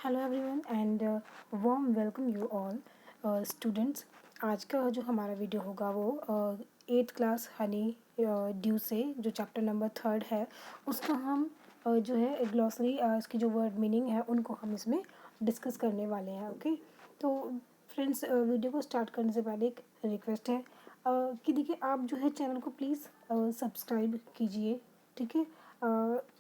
Hello everyone and warm welcome you all students. आज का जो हमारा वीडियो होगा वो 8th क्लास हनी ड्यू से जो चैप्टर नंबर 3 है उसका हम जो है ग्लॉसरी इसकी जो वर्ड मीनिंग है उनको हम इसमें डिस्कस करने वाले हैं। ओके, तो फ्रेंड्स वीडियो को स्टार्ट करने से पहले एक रिक्वेस्ट है कि देखिए आप जो है चैनल को प्लीज़ सब्सक्राइब कीजिए। ठीक है,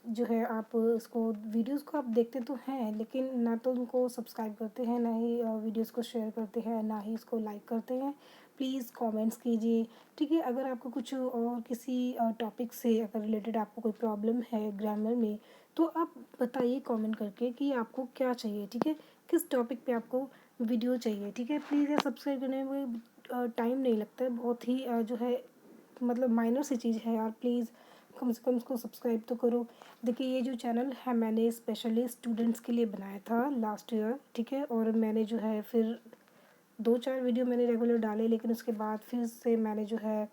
जो है आप इसको वीडियोस को आप देखते तो हैं लेकिन ना तो उनको सब्सक्राइब करते हैं, ना ही वीडियोस को शेयर करते हैं, ना ही इसको लाइक करते हैं। प्लीज़ कमेंट्स कीजिए। ठीक है, अगर आपको कुछ और किसी टॉपिक से अगर रिलेटेड आपको कोई प्रॉब्लम है ग्रामर में तो आप बताइए कमेंट करके कि आपको क्या चाहिए। ठीक है, किस टॉपिक पे आपको वीडियो चाहिए। ठीक है, प्लीज़ यार सब्सक्राइब करने में टाइम नहीं लगता है, बहुत ही जो है मतलब माइनर सी चीज़ है यार। प्लीज़ कम से कम इसको सब्सक्राइब तो करो। देखिए ये जो चैनल है मैंने स्पेशली स्टूडेंट्स के लिए बनाया था लास्ट ईयर। ठीक है, और मैंने जो है फिर 2-4 वीडियो मैंने रेगुलर डाले, लेकिन उसके बाद फिर से मैंने जो है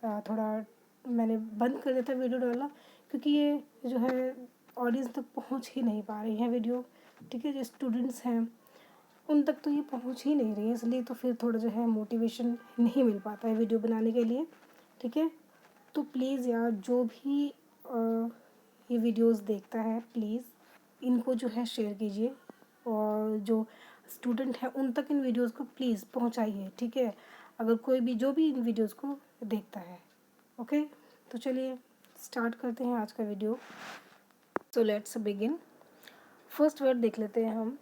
थोड़ा मैंने बंद कर दिया था वीडियो डालना, क्योंकि ये जो है ऑडियंस तक पहुंच ही नहीं पा रही है वीडियो। ठीक है, जो स्टूडेंट्स हैं उन तक तो ये पहुंच ही नहीं रही है, इसलिए तो फिर थोड़ा जो है मोटिवेशन नहीं मिल पाता है वीडियो बनाने के लिए। ठीक है, तो प्लीज़ यार जो भी ये वीडियोस देखता है प्लीज़ इनको जो है शेयर कीजिए, और जो स्टूडेंट हैं उन तक इन वीडियोस को प्लीज़ पहुंचाइए। ठीक है, अगर कोई भी जो भी इन वीडियोस को देखता है। ओके, तो चलिए स्टार्ट करते हैं आज का video. So let's begin. First word देख लेते हैं हम।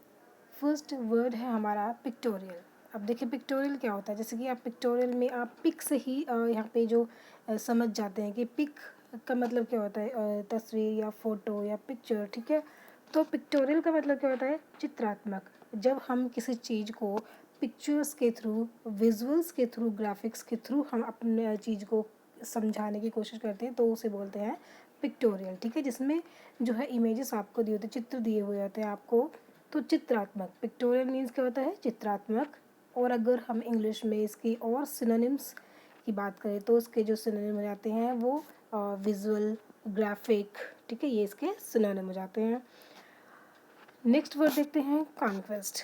फर्स्ट वर्ड है हमारा पिक्टोरियल। अब देखिए पिक्टोरियल क्या होता है, जैसे कि आप पिक्टोरियल में आप पिक से ही यहाँ पे जो समझ जाते हैं कि पिक का मतलब क्या होता है, तस्वीर या फोटो या पिक्चर। ठीक है, तो पिक्टोरियल का मतलब क्या होता है, चित्रात्मक। जब हम किसी चीज़ को पिक्चर्स के थ्रू, विजुअल्स के थ्रू, ग्राफिक्स के थ्रू हम अपने चीज़ को समझाने की कोशिश करते हैं तो उसे बोलते हैं पिक्टोरियल। ठीक है, जिसमें जो है इमेजेस आपको दिए होते हैं, चित्र दिए हुए होते हैं आपको, तो चित्रात्मक। पिक्टोरियल मीन्स क्या होता है, चित्रात्मक। और अगर हम इंग्लिश में इसकी और सिनोनिम्स की बात करें तो इसके जो सिनोनिम हो जाते हैं वो विजुअल, ग्राफिक। ठीक है, ये इसके सिनोनिम हो जाते हैं। नेक्स्ट वर्ड देखते हैं कॉन्क्वेस्ट।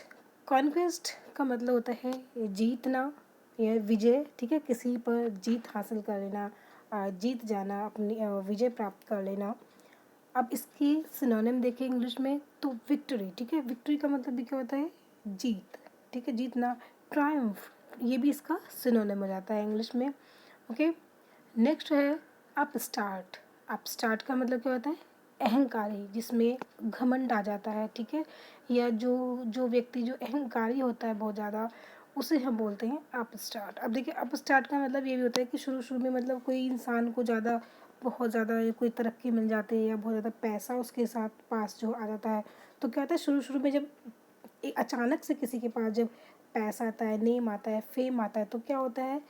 कॉन्क्वेस्ट का मतलब होता है जीतना या विजय। ठीक है, किसी पर जीत हासिल कर लेना, जीत जाना, अपनी विजय प्राप्त कर लेना। अब इसकी सिनोनिम देखें इंग्लिश में तो विक्ट्री। ठीक है, विक्ट्री का मतलब भी क्या होता है, जीत। ठीक है, जीतना, ट्रायम्फ, ये भी इसका सिनोनिम हो जाता है इंग्लिश में। ओके, नेक्स्ट है अपस्टार्ट। अपस्टार्ट का मतलब क्या होता है, अहंकारी, जिसमें घमंड आ जाता है। ठीक है, या जो जो व्यक्ति जो अहंकारी होता है बहुत ज़्यादा, उसे हम बोलते हैं अपस्टार्ट। अब देखिए अपस्टार्ट का मतलब ये भी होता है कि शुरू शुरू में मतलब कोई इंसान को ज़्यादा, बहुत ज़्यादा कोई तरक्की मिल जाती है या बहुत ज़्यादा पैसा उसके साथ पास जो आ जाता है, तो क्या होता है शुरू शुरू में जब एक अचानक से किसी के पास जब पैसा आता है, नेम आता है, फेम आता है, तो क्या होता है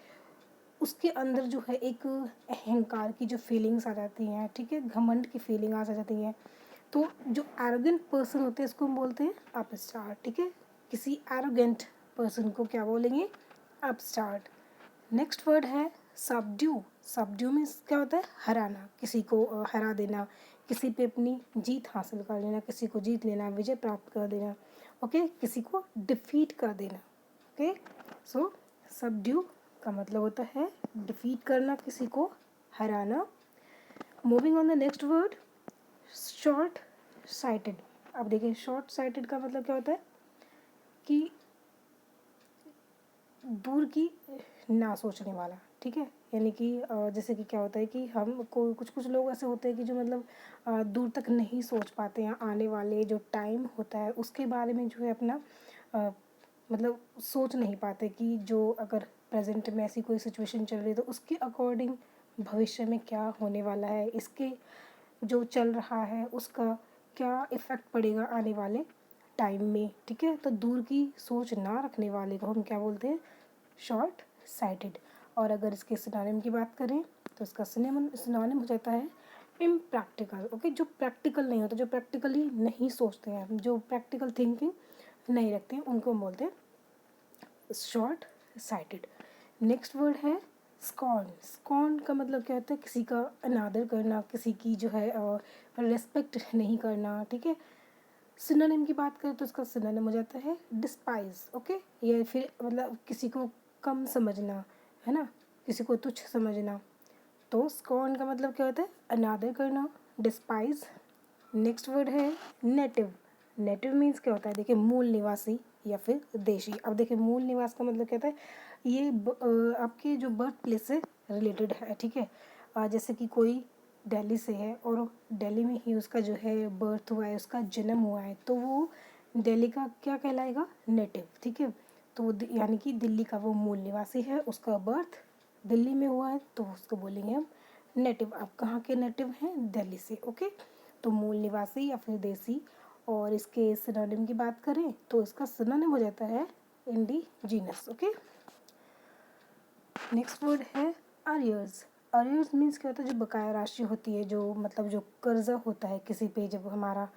उसके अंदर जो है एक अहंकार की जो फीलिंग्स आ जाती हैं। ठीक है, घमंड की फीलिंग आ जाती हैं। तो जो एरोगेंट पर्सन होते हैं इसको हम बोलते हैं अपस्टार्ट। ठीक है, किसी एरोगेंट पर्सन को क्या बोलेंगे, अपस्टार्ट। नेक्स्ट वर्ड है सबड्यू। सबड्यू मीन्स क्या होता है, हराना, किसी को हरा देना, किसी पे अपनी जीत हासिल कर लेना, किसी को जीत लेना, विजय प्राप्त कर देना। ओके, किसी को डिफीट कर देना। ओके, सो सबड्यू का मतलब होता है डिफीट करना, किसी को हराना। Moving on the next word, short sighted. अब देखिए शॉर्ट साइटेड का मतलब क्या होता है कि दूर की ना सोचने वाला। ठीक है, यानी कि जैसे कि क्या होता है कि हम को कुछ कुछ लोग ऐसे होते हैं कि जो मतलब दूर तक नहीं सोच पाते हैं, आने वाले जो टाइम होता है उसके बारे में जो है अपना मतलब सोच नहीं पाते कि जो अगर प्रेजेंट में ऐसी कोई सिचुएशन चल रही है तो उसके अकॉर्डिंग भविष्य में क्या होने वाला है, इसके जो चल रहा है उसका क्या इफ़ेक्ट पड़ेगा आने वाले टाइम में। ठीक है, तो दूर की सोच ना रखने वाले को हम क्या बोलते हैं, शॉर्ट साइटेड। और अगर इसके सिनोनिम की बात करें तो इसका सिनोनिम हो जाता है इम्प्रैक्टिकल। ओके, जो प्रैक्टिकल नहीं होता, जो प्रैक्टिकली नहीं सोचते हैं, जो प्रैक्टिकल थिंकिंग नहीं रखते हैं, उनको हम बोलते हैं शॉर्ट साइटेड। नेक्स्ट वर्ड है स्कॉर्न। स्कॉर्न का मतलब क्या होता है, किसी का अनादर करना, किसी की जो है रेस्पेक्ट नहीं करना। ठीक है, सिनोनिम की बात करें तो इसका सिनोनिम हो जाता है डिस्पाइज, ओके, या फिर मतलब किसी को कम समझना, है ना, किसी को तुच्छ समझना। तो स्कॉन का मतलब क्या होता है, अनादर करना, डिस्पाइज। नेक्स्ट वर्ड है नेटिव। नेटिव मीन्स क्या होता है, देखिए मूल निवासी या फिर देशी। अब देखिए मूल निवास का मतलब क्या होता है, ये आपके जो बर्थ प्लेस से रिलेटेड है, ठीक है। जैसे कि कोई दिल्ली से है और दिल्ली में ही उसका जो है बर्थ हुआ है, उसका जन्म हुआ है, तो वो दिल्ली का क्या कहलाएगा, नेटिव, ठीक है। तो यानी कि दिल्ली का वो मूल निवासी है, उसका बर्थ दिल्ली में हुआ है, तो उसको बोलेंगे हम नेटिव। आप कहाँ के नेटिव हैं, दिल्ली से, ओके। तो मूल निवासी या फिर देसी। और इसके सिनोनिम की बात करें तो इसका सिनोनिम हो जाता है इंडिजीनस, ओके। नेक्स्ट वर्ड है अरियर्स। अरियर्स मीन्स क्या होता है, जो बकाया राशि होती है, जो मतलब जो कर्जा होता है किसी पे, जब हमारा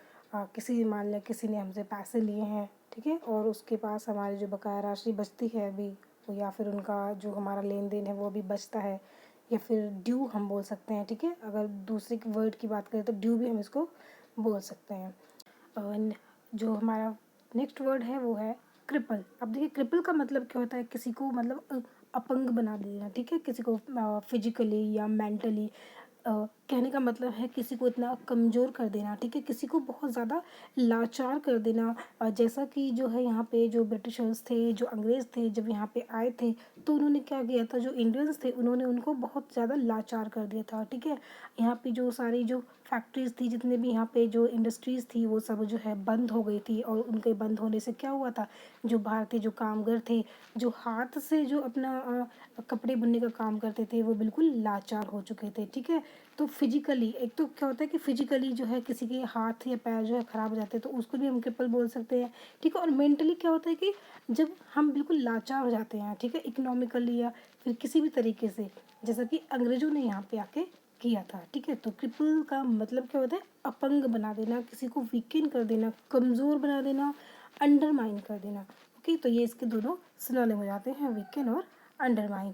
किसी मान लें किसी ने हमसे पैसे लिए हैं, ठीक है, और उसके पास हमारी जो बकाया राशि बचती है अभी, या फिर उनका जो हमारा लेन देन है वो अभी बचता है, या फिर ड्यू हम बोल सकते हैं, ठीक है। अगर दूसरे वर्ड की बात करें तो ड्यू भी हम इसको बोल सकते हैं। और जो हमारा नेक्स्ट वर्ड है वो है क्रिपल। अब देखिए क्रिपल का मतलब क्या होता है, किसी को मतलब अपंग बना देना, ठीक है, किसी को फिजिकली या मेंटली। कहने का मतलब है किसी को इतना कमज़ोर कर देना, ठीक है, किसी को बहुत ज़्यादा लाचार कर देना। जैसा कि जो है यहाँ पे जो ब्रिटिशर्स थे, जो अंग्रेज़ थे, जब यहाँ पे आए थे तो उन्होंने क्या किया था, जो इंडियंस थे उन्होंने उनको बहुत ज़्यादा लाचार कर दिया था, ठीक है। यहाँ पे जो सारी जो फैक्ट्रीज़ थी, जितने भी यहाँ पे जो इंडस्ट्रीज़ थी, वो सब जो है बंद हो गई थी। और उनके बंद होने से क्या हुआ था, जो भारतीय जो कामगर थे, जो हाथ से जो अपना कपड़े बुनने का काम करते थे, वो बिल्कुल लाचार हो चुके थे, ठीक है। तो फिजिकली एक तो क्या होता है कि फिजिकली जो है किसी के हाथ या पैर जो है ख़राब हो जाते हैं, तो उसको भी हम क्रिपल बोल सकते हैं, ठीक है। और मेंटली क्या होता है कि जब हम बिल्कुल लाचार हो जाते हैं, ठीक है, इकोनॉमिकली या फिर किसी भी तरीके से, जैसा कि अंग्रेज़ों ने यहाँ पे आके किया था, ठीक है। तो क्रिपल का मतलब क्या होता है, अपंग बना देना, किसी को वीकेन कर देना, कमज़ोर बना देना, अंडरमाइन कर देना, ओके। तो ये इसके दोनों सिनोनिम हो जाते हैं, वीकेन और अंडरमाइन।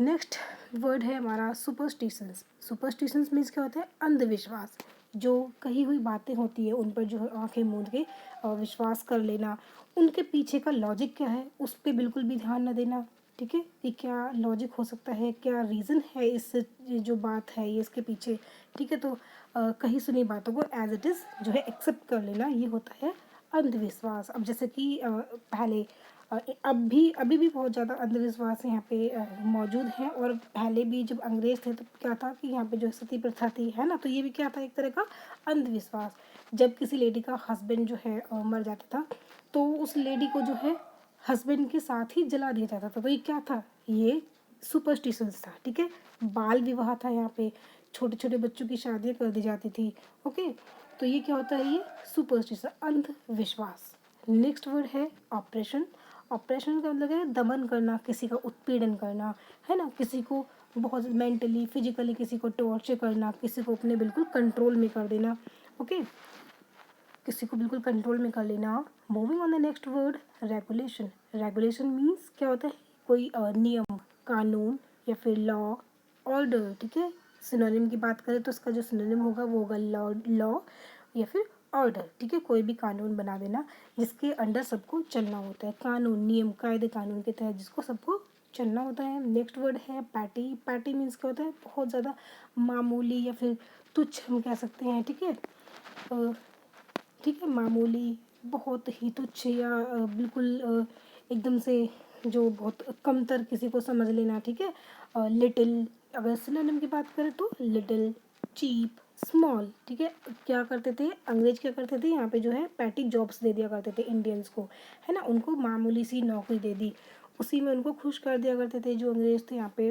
नेक्स्ट वर्ड है हमारा सुपरस्टिशंस। सुपरस्टिशंस मीन्स क्या होता है, अंधविश्वास। जो कही हुई बातें होती है उन पर जो है आंखें मूंद के विश्वास कर लेना। उनके पीछे का लॉजिक क्या है उस पर बिल्कुल भी ध्यान न देना, ठीक है, कि क्या लॉजिक हो सकता है, क्या रीज़न है इस जो बात है ये इसके पीछे, ठीक है। तो कही सुनी बातों को एज इट इज़ जो है एक्सेप्ट कर लेना, ये होता है अंधविश्वास। अब जैसे कि पहले अभी भी बहुत ज़्यादा अंधविश्वास यहाँ पे मौजूद हैं। और पहले भी जब अंग्रेज़ थे तो क्या था कि यहाँ पे जो सती प्रथा थी, है ना, तो ये भी क्या था, एक तरह का अंधविश्वास। जब किसी लेडी का हस्बैंड जो है मर जाता था, तो उस लेडी को जो है हस्बैंड के साथ ही जला दिया जाता था। तो ये क्या था, ये सुपरस्टिशंस था, ठीक है। बाल विवाह था यहाँ पे, छोटे छोटे बच्चों की शादियाँ कर दी जाती थी, ओके। तो ये क्या होता है, ये सुपरस्टिशन, अंधविश्वास। नेक्स्ट वर्ड है ऑपरेशन। ऑपरेशन का मतलब है दमन करना, किसी का उत्पीड़न करना, है ना, किसी को बहुत मेंटली फिजिकली किसी को टॉर्चर करना, किसी को अपने बिल्कुल कंट्रोल में कर देना, ओके, किसी को बिल्कुल कंट्रोल में कर लेना। Moving on the next word, regulation. Regulation means क्या होता है, कोई नियम, कानून या फिर लॉ, ऑर्डर, ठीक है। सिनोनिम की बात करें तो इसका जो सिनोनिम होगा वो होगा लॉ या फिर ऑर्डर, ठीक है। कोई भी कानून बना देना जिसके अंडर सबको चलना होता है, कानून, नियम, कायदे कानून के तहत जिसको सबको चलना होता है। नेक्स्ट वर्ड है पैटी। पैटी मीन्स क्या होता है, बहुत ज़्यादा मामूली या फिर तुच्छ हम कह सकते हैं, ठीक है। ठीक है, मामूली, बहुत ही तुच्छ या बिल्कुल एकदम से जो बहुत कमतर किसी को समझ लेना, ठीक है। लिटिल, अगर सिनोनिम की बात करें तो लिटिल, चीप, स्मॉल, ठीक है। क्या करते थे अंग्रेज, क्या करते थे यहाँ पे जो है पैटी जॉब्स दे दिया करते थे इंडियंस को, है ना, उनको मामूली सी नौकरी दे दी, उसी में उनको खुश कर दिया करते थे जो अंग्रेज थे यहाँ पे।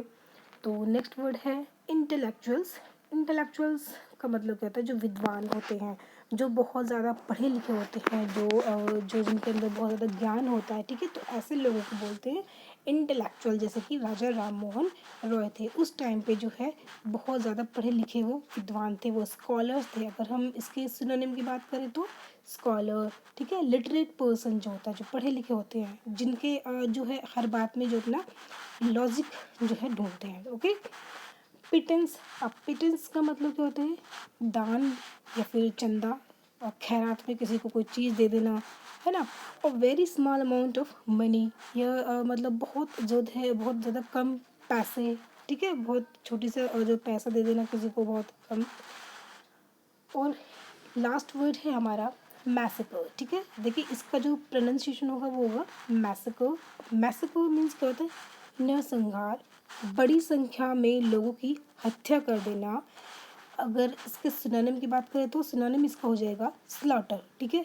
तो नेक्स्ट वर्ड है इंटेलेक्चुअल्स। इंटेलेक्चुअल्स का मतलब क्या होता है, जो विद्वान होते हैं, जो बहुत ज़्यादा पढ़े लिखे होते हैं, जो जिनके अंदर बहुत ज़्यादा ज्ञान होता है, ठीक है। तो ऐसे लोगों को बोलते हैं इंटेलेक्चुअल। जैसे कि राजा राम मोहन रॉय थे, उस टाइम पे जो है बहुत ज़्यादा पढ़े लिखे वो विद्वान थे, वो स्कॉलर्स थे। अगर हम इसके सिनोनिम की बात करें तो स्कॉलर, ठीक है, लिटरेट पर्सन जो होता है, जो पढ़े लिखे होते हैं, जिनके जो है हर बात में जो अपना लॉजिक जो है ढूंढते हैं, ओके। पिटेंस। अब पिटेंस का मतलब क्या होता है, दान या फिर चंदा, खैरात में किसी को कोई चीज़ दे देना, है ना। और very small amount of money, यह मतलब बहुत जो है बहुत ज़्यादा कम पैसे, ठीक है, बहुत छोटी से जो पैसा दे देना किसी को बहुत कम। और लास्ट वर्ड है हमारा मैसेकर, ठीक है। देखिए इसका जो प्रोनाउंसिएशन होगा वो होगा मैसेकर। मैसेकर मीन्स क्या होता है, नरसंहार, बड़ी संख्या में लोगों की हत्या कर देना। अगर इसके सिनोनिम की बात करें तो सिनोनिम इसका हो जाएगा स्लॉटर, ठीक है।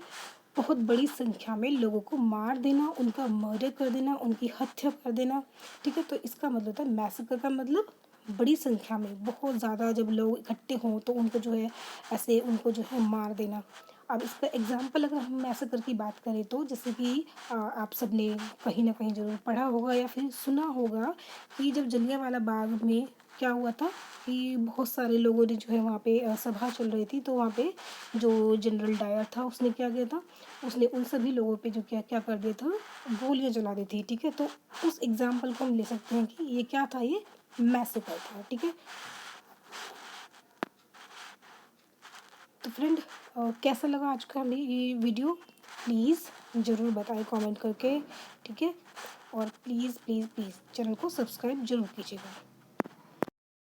बहुत बड़ी संख्या में लोगों को मार देना, उनका मर्डर कर देना, उनकी हत्या कर देना, ठीक है। तो इसका मतलब होता है मैसेकर का मतलब बड़ी संख्या में बहुत ज़्यादा जब लोग इकट्ठे हों तो उनको जो है ऐसे उनको जो है मार देना। अब इसका एग्जाम्पल अगर हम मैसेकर की बात करें तो जैसे कि आप सब ने कहीं ना कहीं ज़रूर पढ़ा होगा या फिर सुना होगा कि जब जलियांवाला बाग में क्या हुआ था कि बहुत सारे लोगों ने जो है वहाँ पे सभा चल रही थी, तो वहाँ पे जो जनरल डायर था उसने क्या किया था, उसने उन सभी लोगों पे जो क्या क्या कर दिया था, गोलियां जला दी थी, ठीक है। तो उस एग्जाम्पल को हम ले सकते हैं कि ये क्या था, ये मैसेकर था, ठीक है। तो फ्रेंड कैसा लगा आज का हमें ये वीडियो, प्लीज़ ज़रूर बताएं कमेंट करके, ठीक है। और प्लीज़ प्लीज़ प्लीज़ चैनल को सब्सक्राइब जरूर कीजिएगा।